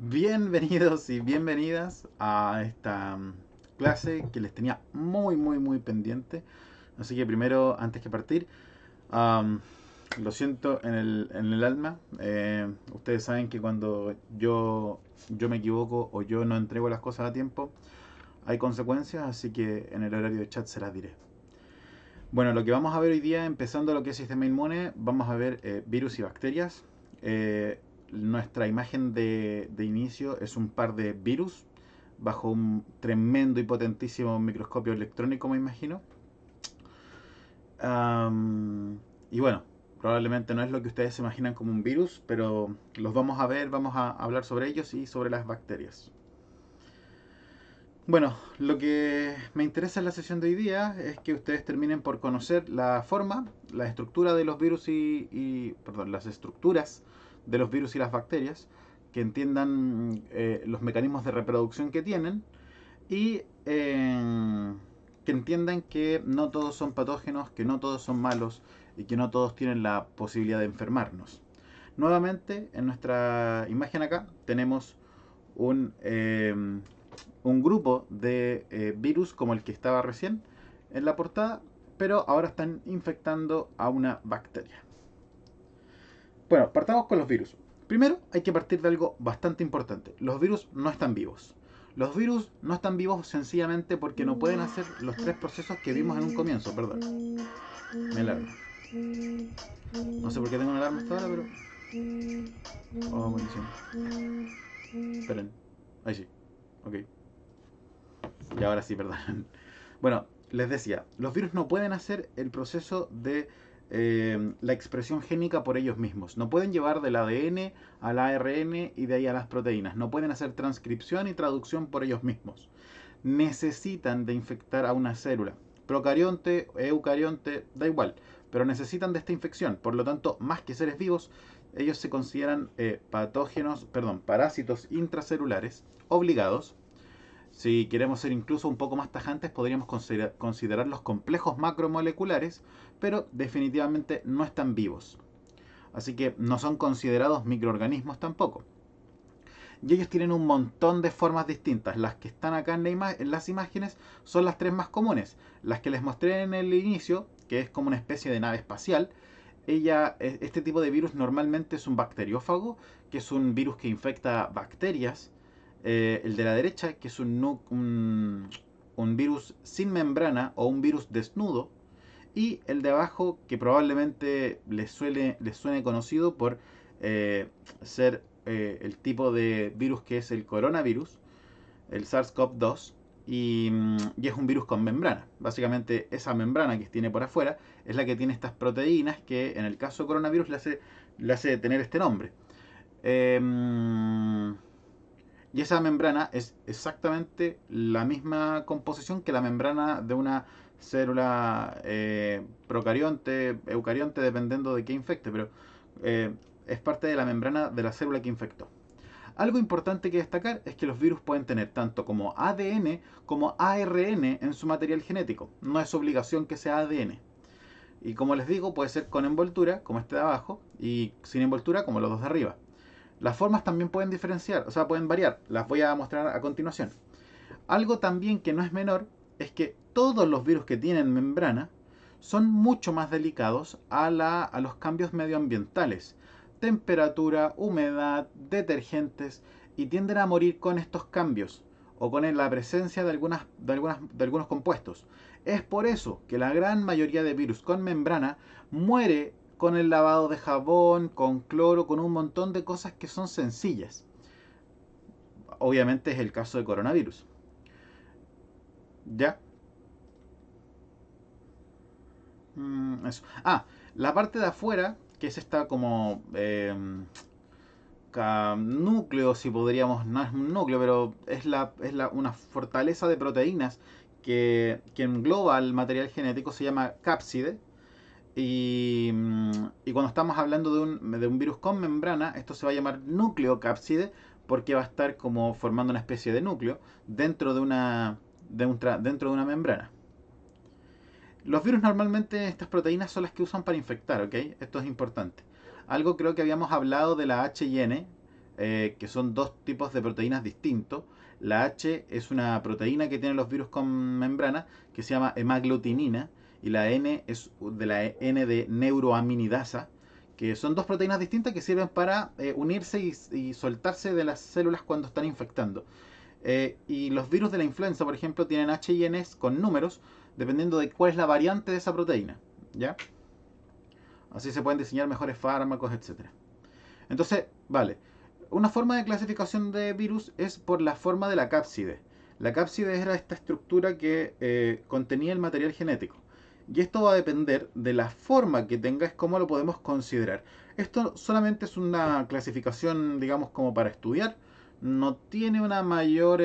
Bienvenidos y bienvenidas a esta clase que les tenía muy pendiente. Así que primero, antes que partir, am, lo siento en el alma. Ustedes saben que cuando yo me equivoco o yo no entrego las cosas a tiempo, hay consecuencias, así que en el horario de chat se las diré. Bueno, lo que vamos a ver hoy día, empezando lo que es sistema inmune, vamos a ver virus y bacterias. Nuestra imagen de inicio es un par de virus bajo un tremendo y potentísimo microscopio electrónico, me imagino. Y bueno, probablemente no es lo que ustedes se imaginan como un virus, pero los vamos a ver, vamos a hablar sobre ellos y sobre las bacterias. Bueno, lo que me interesa en la sesión de hoy día es que ustedes terminen por conocer la forma, la estructura de los virus perdón, las estructuras de los virus y las bacterias, que entiendan los mecanismos de reproducción que tienen y que entiendan que no todos son patógenos, que no todos son malos y que no todos tienen la posibilidad de enfermarnos. Nuevamente, en nuestra imagen acá tenemos un, eh, un grupo de virus como el que estaba recién en la portada, pero ahora están infectando a una bacteria. Bueno, partamos con los virus. Primero hay que partir de algo bastante importante. Los virus no están vivos. Los virus no están vivos sencillamente porque no pueden hacer los tres procesos que vimos en un comienzo, perdón. Me alarma. No sé por qué tengo una alarma hasta ahora, pero... Oh, maldición. Esperen. Ahí sí. Ok. Y ahora sí, perdón. Bueno, les decía, los virus no pueden hacer el proceso de la expresión génica por ellos mismos. No pueden llevar del ADN al ARN y de ahí a las proteínas. No pueden hacer transcripción y traducción por ellos mismos. Necesitan de infectar a una célula. Procarionte, eucarionte, da igual. Pero necesitan de esta infección. Por lo tanto, más que seres vivos, ellos se consideran parásitos intracelulares obligados. Si queremos ser incluso un poco más tajantes, podríamos considerar los complejos macromoleculares, pero definitivamente no están vivos. Así que no son considerados microorganismos tampoco. Y ellos tienen un montón de formas distintas. Las que están acá en las imágenes son las tres más comunes. Las que les mostré en el inicio, que es como una especie de nave espacial. Este tipo de virus normalmente es un bacteriófago, que es un virus que infecta bacterias. El de la derecha, que es un virus sin membrana o un virus desnudo. Y el de abajo, que probablemente les suene conocido por ser el tipo de virus que es el coronavirus, el SARS-CoV-2, y es un virus con membrana. Básicamente esa membrana que tiene por afuera es la que tiene estas proteínas que en el caso de coronavirus le hace tener este nombre. Eh, y esa membrana es exactamente la misma composición que la membrana de una célula procarionte, eucarionte, dependiendo de qué infecte, pero eh, es parte de la membrana de la célula que infectó. Algo importante que destacar es que los virus pueden tener tanto como ADN como ARN en su material genético. No es obligación que sea ADN. Y como les digo, puede ser con envoltura, como este de abajo, y sin envoltura, como los dos de arriba. Las formas también pueden diferenciar, o sea, pueden variar. Las voy a mostrar a continuación. Algo también que no es menor es que todos los virus que tienen membrana son mucho más delicados a los cambios medioambientales. Temperatura, humedad, detergentes, y tienden a morir con estos cambios o con la presencia de algunos compuestos. Es por eso que la gran mayoría de virus con membrana muere con el lavado de jabón, con cloro, con un montón de cosas que son sencillas. Obviamente es el caso de coronavirus. ¿Ya? Eso. Ah, la parte de afuera, que es esta como núcleo, si podríamos, no es un núcleo, pero una fortaleza de proteínas que engloba el material genético, se llama cápside. Y cuando estamos hablando de un virus con membrana, esto se va a llamar nucleocápside porque va a estar como formando una especie de núcleo dentro dentro de una membrana. Los virus normalmente, estas proteínas son las que usan para infectar, ¿ok? Esto es importante. Algo creo que habíamos hablado de la H y N, que son dos tipos de proteínas distintos. La H es una proteína que tienen los virus con membrana, que se llama hemaglutinina, y la N es de la N de neuroaminidasa, que son dos proteínas distintas que sirven para unirse y soltarse de las células cuando están infectando. Y los virus de la influenza, por ejemplo, tienen H y N con números, dependiendo de cuál es la variante de esa proteína. ¿Ya? Así se pueden diseñar mejores fármacos, etcétera. Entonces, vale. Una forma de clasificación de virus es por la forma de la cápside. La cápside era esta estructura que contenía el material genético. Y esto va a depender de la forma que tenga, es cómo lo podemos considerar. Esto solamente es una clasificación, digamos, como para estudiar. No tiene una mayor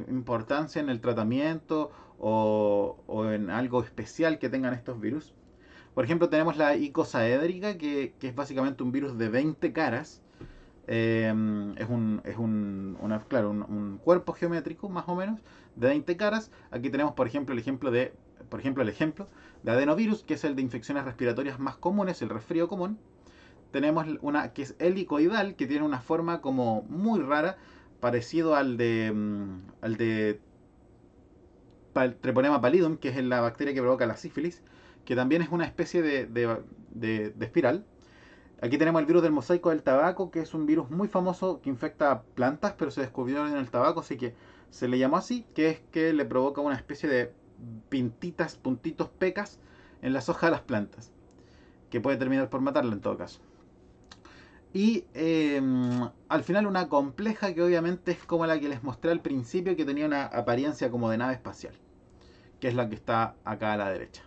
importancia en el tratamiento o en algo especial que tengan estos virus. Por ejemplo, tenemos la icosaédrica, que es básicamente un virus de 20 caras. Claro, un cuerpo geométrico, más o menos, de 20 caras. Aquí tenemos, por ejemplo, el ejemplo de adenovirus, que es el de infecciones respiratorias más comunes, el resfrío común. Tenemos una que es helicoidal, que tiene una forma como muy rara, parecido al de Treponema pallidum, que es la bacteria que provoca la sífilis, que también es una especie de espiral. Aquí tenemos el virus del mosaico del tabaco, que es un virus muy famoso que infecta plantas, pero se descubrió en el tabaco, así que se le llamó así, que es que le provoca una especie de pintitas, puntitos, pecas en las hojas de las plantas, que puede terminar por matarla en todo caso. Y al final una compleja que obviamente es como la que les mostré al principio, que tenía una apariencia como de nave espacial, que es la que está acá a la derecha.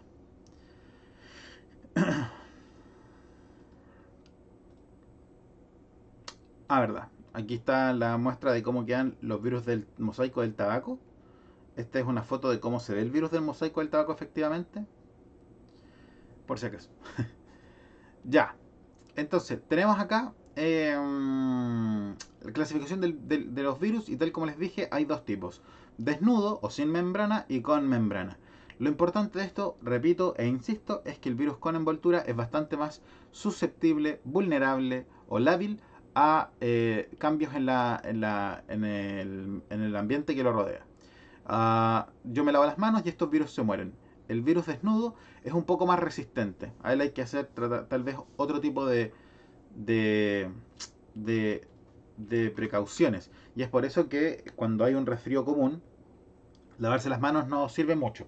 Verdad. Aquí está la muestra de cómo quedan los virus del mosaico del tabaco. Esta es una foto de cómo se ve el virus del mosaico del tabaco efectivamente. Por si acaso. Ya. Entonces, tenemos acá la clasificación de los virus, y tal como les dije, hay dos tipos. Desnudo o sin membrana y con membrana. Lo importante de esto, repito e insisto, es que el virus con envoltura es bastante más susceptible, vulnerable o lábil a cambios en el ambiente que lo rodea. Yo me lavo las manos y estos virus se mueren. El virus desnudo es un poco más resistente. A él hay que hacer tal vez otro tipo de, de, de precauciones. Y es por eso que cuando hay un resfrío común, lavarse las manos no sirve mucho.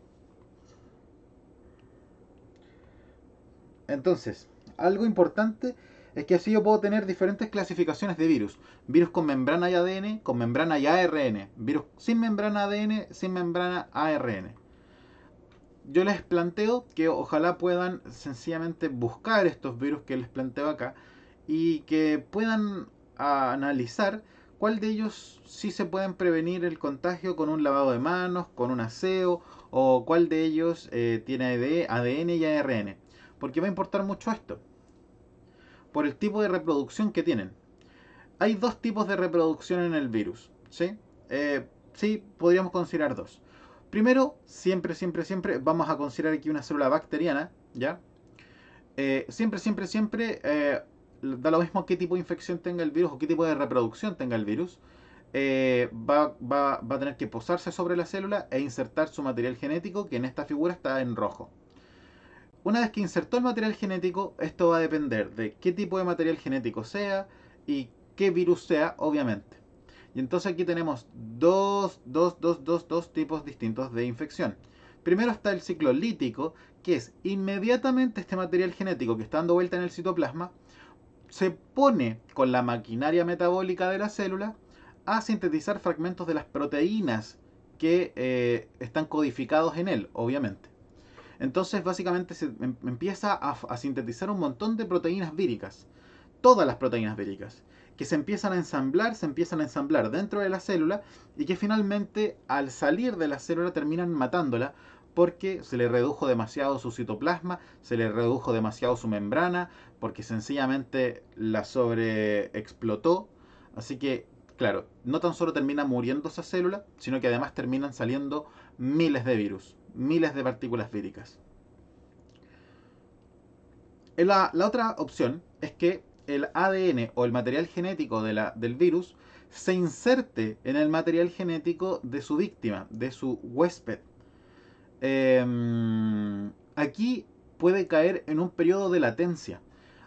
Entonces, algo importante es que así yo puedo tener diferentes clasificaciones de virus. Virus con membrana y ADN, con membrana y ARN. Virus sin membrana ADN, sin membrana ARN. Yo les planteo que ojalá puedan sencillamente buscar estos virus que les planteo acá y que puedan analizar cuál de ellos sí se pueden prevenir el contagio con un lavado de manos, con un aseo, o cuál de ellos tiene ADN y ARN. Porque va a importar mucho esto, por el tipo de reproducción que tienen. Hay dos tipos de reproducción en el virus, ¿sí? Sí, podríamos considerar dos. Primero, siempre vamos a considerar aquí una célula bacteriana, ¿ya? Siempre, da lo mismo qué tipo de infección tenga el virus o qué tipo de reproducción tenga el virus. Va a tener que posarse sobre la célula e insertar su material genético, que en esta figura está en rojo. Una vez que insertó el material genético, esto va a depender de qué tipo de material genético sea y qué virus sea, obviamente. Y entonces aquí tenemos dos tipos distintos de infección. Primero está el ciclo lítico, que es inmediatamente este material genético que está dando vuelta en el citoplasma, se pone con la maquinaria metabólica de la célula a sintetizar fragmentos de las proteínas que están codificados en él, obviamente. Entonces básicamente se empieza a sintetizar un montón de proteínas víricas, todas las proteínas víricas, que se empiezan a ensamblar dentro de la célula y que finalmente al salir de la célula terminan matándola porque se le redujo demasiado su citoplasma, se le redujo demasiado su membrana, porque sencillamente la sobreexplotó. Así que, claro, no tan solo termina muriendo esa célula, sino que además terminan saliendo miles de virus, miles de partículas víricas. La otra opción es que el ADN o el material genético del virus se inserte en el material genético de su víctima, de su huésped. Aquí puede caer en un periodo de latencia.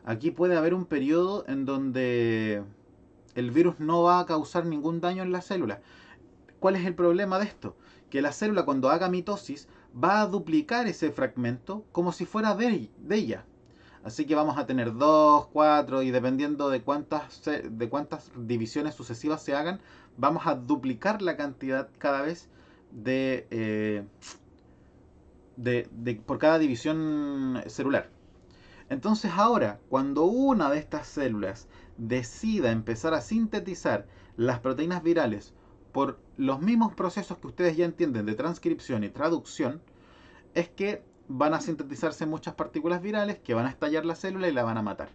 Aquí puede haber un periodo en donde el virus no va a causar ningún daño en la célula. ¿Cuál es el problema de esto? Que la célula, cuando haga mitosis, va a duplicar ese fragmento como si fuera de ella. Así que vamos a tener 2, 4 y dependiendo de cuántas divisiones sucesivas se hagan, vamos a duplicar la cantidad cada vez por cada división celular. Entonces ahora, cuando una de estas células decida empezar a sintetizar las proteínas virales por los mismos procesos que ustedes ya entienden de transcripción y traducción, es que van a sintetizarse muchas partículas virales que van a estallar la célula y la van a matar.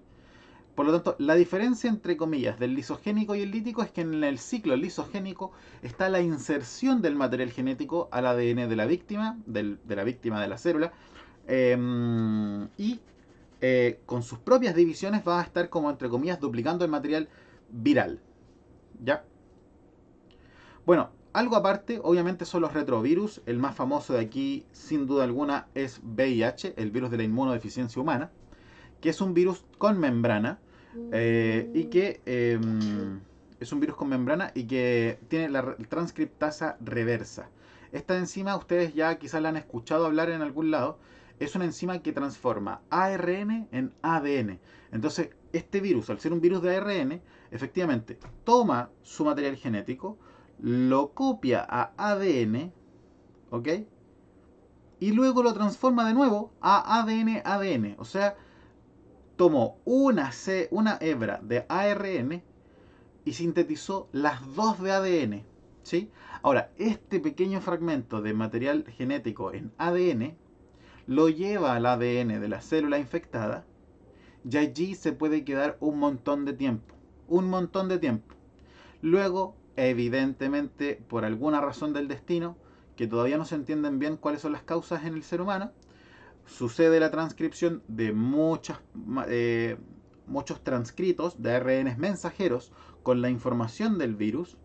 Por lo tanto, la diferencia entre comillas del lisogénico y el lítico es que en el ciclo lisogénico está la inserción del material genético al ADN de la víctima, de la célula, y con sus propias divisiones va a estar como entre comillas duplicando el material viral. ¿Ya? Bueno, algo aparte, obviamente son los retrovirus. El más famoso de aquí, sin duda alguna, es VIH, el virus de la inmunodeficiencia humana, que es un virus con membrana y que es un virus con membrana y que tiene la transcriptasa reversa. Esta enzima ustedes ya quizás la han escuchado hablar en algún lado. Es una enzima que transforma ARN en ADN. Entonces, este virus, al ser un virus de ARN, efectivamente toma su material genético, lo copia a ADN, ¿ok? Y luego lo transforma de nuevo a ADN. O sea, tomó una hebra de ARN y sintetizó las dos de ADN. ¿Sí? Ahora, este pequeño fragmento de material genético en ADN lo lleva al ADN de la célula infectada y allí se puede quedar un montón de tiempo. Un montón de tiempo. Luego, evidentemente, por alguna razón del destino, que todavía no se entienden bien cuáles son las causas en el ser humano, sucede la transcripción de muchos transcritos de ARN mensajeros con la información del virus,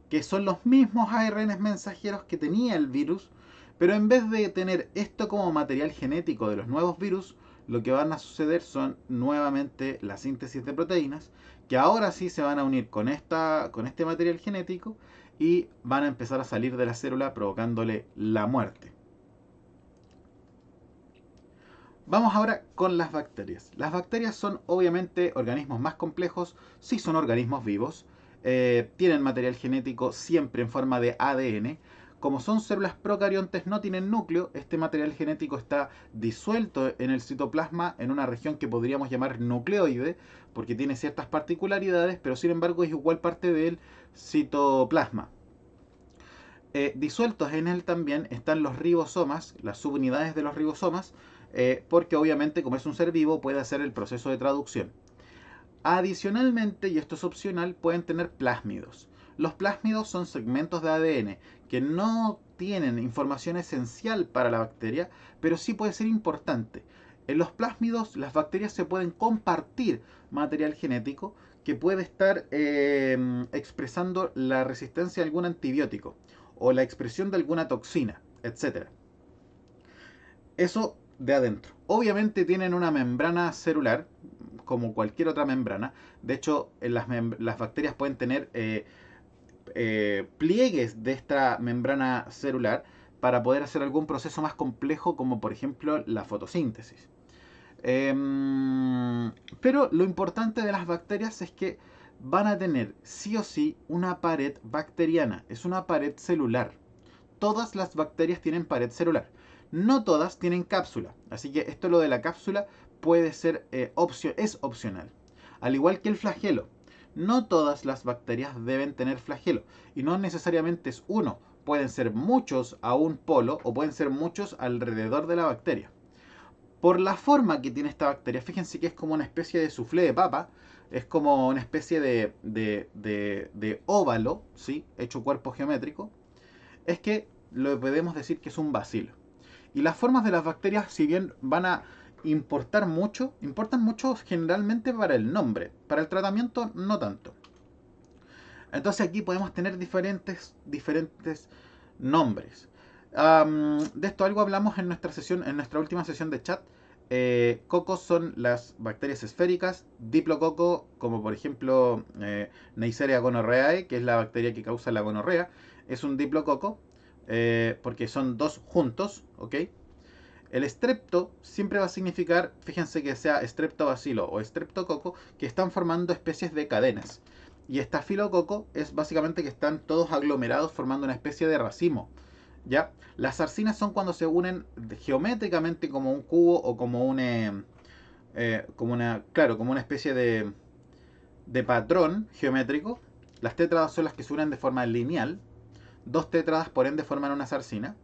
que son los mismos ARN mensajeros que tenía el virus, pero en vez de tener esto como material genético de los nuevos virus, lo que van a suceder son nuevamente la síntesis de proteínas, que ahora sí se van a unir con este material genético y van a empezar a salir de la célula provocándole la muerte. Vamos ahora con las bacterias. Las bacterias son obviamente organismos más complejos, sí son organismos vivos, tienen material genético siempre en forma de ADN. Como son células procariontes, no tienen núcleo, este material genético está disuelto en el citoplasma en una región que podríamos llamar nucleoide, porque tiene ciertas particularidades, pero sin embargo es igual parte del citoplasma. Disueltos en él también están los ribosomas, las subunidades de los ribosomas, porque obviamente como es un ser vivo puede hacer el proceso de traducción. Adicionalmente, y esto es opcional, pueden tener plásmidos. Los plásmidos son segmentos de ADN que no tienen información esencial para la bacteria, pero sí puede ser importante. En los plásmidos las bacterias se pueden compartir material genético que puede estar expresando la resistencia a algún antibiótico o la expresión de alguna toxina, etc. Eso de adentro. Obviamente tienen una membrana celular, como cualquier otra membrana. De hecho, las bacterias pueden tener pliegues de esta membrana celular para poder hacer algún proceso más complejo, como por ejemplo la fotosíntesis. Pero lo importante de las bacterias es que van a tener sí o sí una pared bacteriana. Es una pared celular. Todas las bacterias tienen pared celular. No todas tienen cápsula. Así que esto lo de la cápsula puede ser es opcional. Al igual que el flagelo. No todas las bacterias deben tener flagelo. Y no necesariamente es uno. Pueden ser muchos a un polo o pueden ser muchos alrededor de la bacteria. Por la forma que tiene esta bacteria, fíjense que es como una especie de soufflé de papa. Es como una especie de óvalo, ¿sí? Hecho cuerpo geométrico. Es que lo podemos decir que es un bacilo. Y las formas de las bacterias, si bien van a importan mucho generalmente para el nombre, para el tratamiento no tanto. Entonces aquí podemos tener diferentes nombres. De esto algo hablamos en nuestra última sesión de chat. Cocos son las bacterias esféricas, diplococo, como por ejemplo Neisseria gonorrhoeae, que es la bacteria que causa la gonorrea, es un diplococo, porque son dos juntos, ¿ok? El estrepto siempre va a significar, fíjense que sea streptobacilo o streptococo, que están formando especies de cadenas. Y estafilococo es básicamente que están todos aglomerados formando una especie de racimo. ¿Ya? Las sarcinas son cuando se unen geométricamente como un cubo o como como una especie de patrón geométrico. Las tétradas son las que se unen de forma lineal. Dos tétradas por ende forman una sarcina.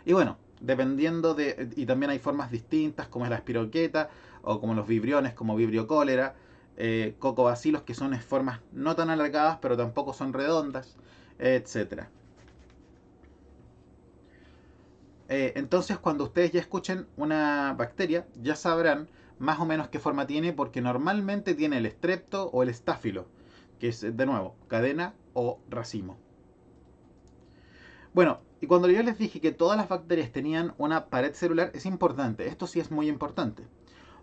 Y bueno, y también hay formas distintas como es la espiroqueta o como los vibriones como vibrio cólera, cocobacilos que son formas no tan alargadas pero tampoco son redondas, etcétera. Entonces cuando ustedes ya escuchen una bacteria ya sabrán más o menos qué forma tiene, porque normalmente tiene el estrepto o el estáfilo, que es de nuevo cadena o racimo. Bueno, y cuando yo les dije que todas las bacterias tenían una pared celular, es importante, esto sí es muy importante,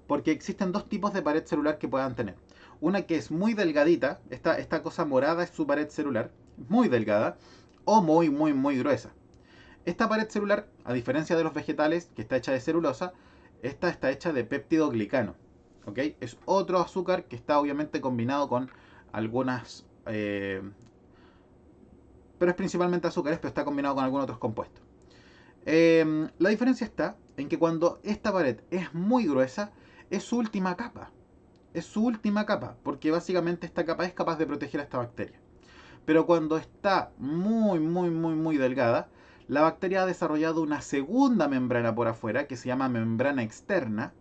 porque existen dos tipos de pared celular que puedan tener. Una que es muy delgadita, esta cosa morada es su pared celular, muy delgada, o muy gruesa. Esta pared celular, a diferencia de los vegetales, que está hecha de celulosa, esta está hecha de péptido glicano. ¿Ok? Es otro azúcar que está obviamente combinado con algunas pero es principalmente azúcares, pero está combinado con algunos otros compuestos. La diferencia está en que cuando esta pared es muy gruesa, es su última capa. Es su última capa, porque básicamente esta capa es capaz de proteger a esta bacteria. Pero cuando está muy delgada, la bacteria ha desarrollado una segunda membrana por afuera, que se llama membrana externa,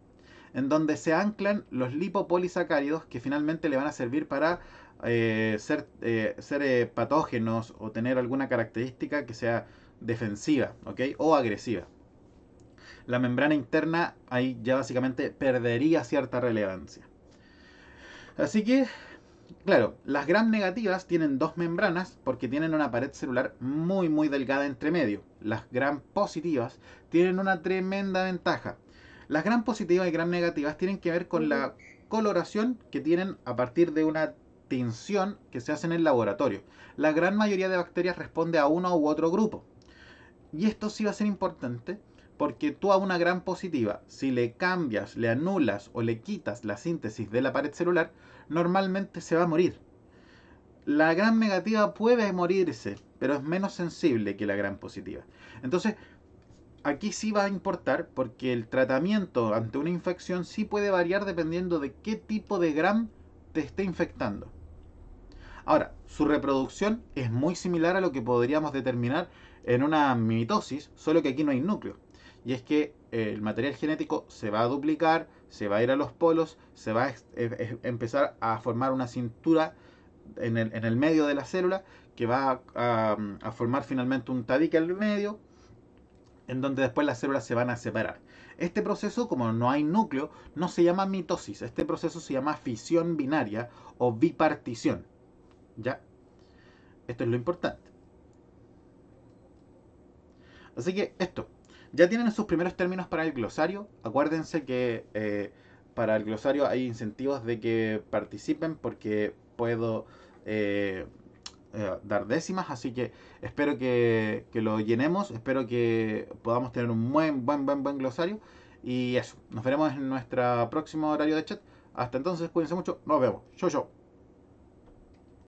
en donde se anclan los lipopolisacáridos que finalmente le van a servir para ser patógenos o tener alguna característica que sea defensiva, ¿ok? O agresiva. La membrana interna ahí ya básicamente perdería cierta relevancia. Así que, claro, las gram negativas tienen dos membranas porque tienen una pared celular muy delgada entre medio. Las gram positivas tienen una tremenda ventaja. Las gram positivas y gram negativas tienen que ver con la coloración que tienen a partir de una tinción que se hace en el laboratorio. La gran mayoría de bacterias responde a uno u otro grupo. Y esto sí va a ser importante porque tú a una gram positiva, si le cambias, le anulas o le quitas la síntesis de la pared celular, normalmente se va a morir. La gram negativa puede morirse, pero es menos sensible que la gram positiva. Entonces, aquí sí va a importar porque el tratamiento ante una infección sí puede variar dependiendo de qué tipo de gram te esté infectando. Ahora, su reproducción es muy similar a lo que podríamos determinar en una mitosis, solo que aquí no hay núcleo. Y es que el material genético se va a duplicar, se va a ir a los polos, se va a empezar a formar una cintura en el medio de la célula que va a formar finalmente un tabique al medio, en donde después las células se van a separar. Este proceso, como no hay núcleo, no se llama mitosis. Este proceso se llama fisión binaria o bipartición. ¿Ya? Esto es lo importante. Así que esto. Ya tienen sus primeros términos para el glosario. Acuérdense que para el glosario hay incentivos de que participen porque puedo dar décimas. Así que espero que lo llenemos. Espero que podamos tener un buen glosario. Y eso. Nos veremos en nuestro próximo horario de chat. Hasta entonces, cuídense mucho. Nos vemos. Chau.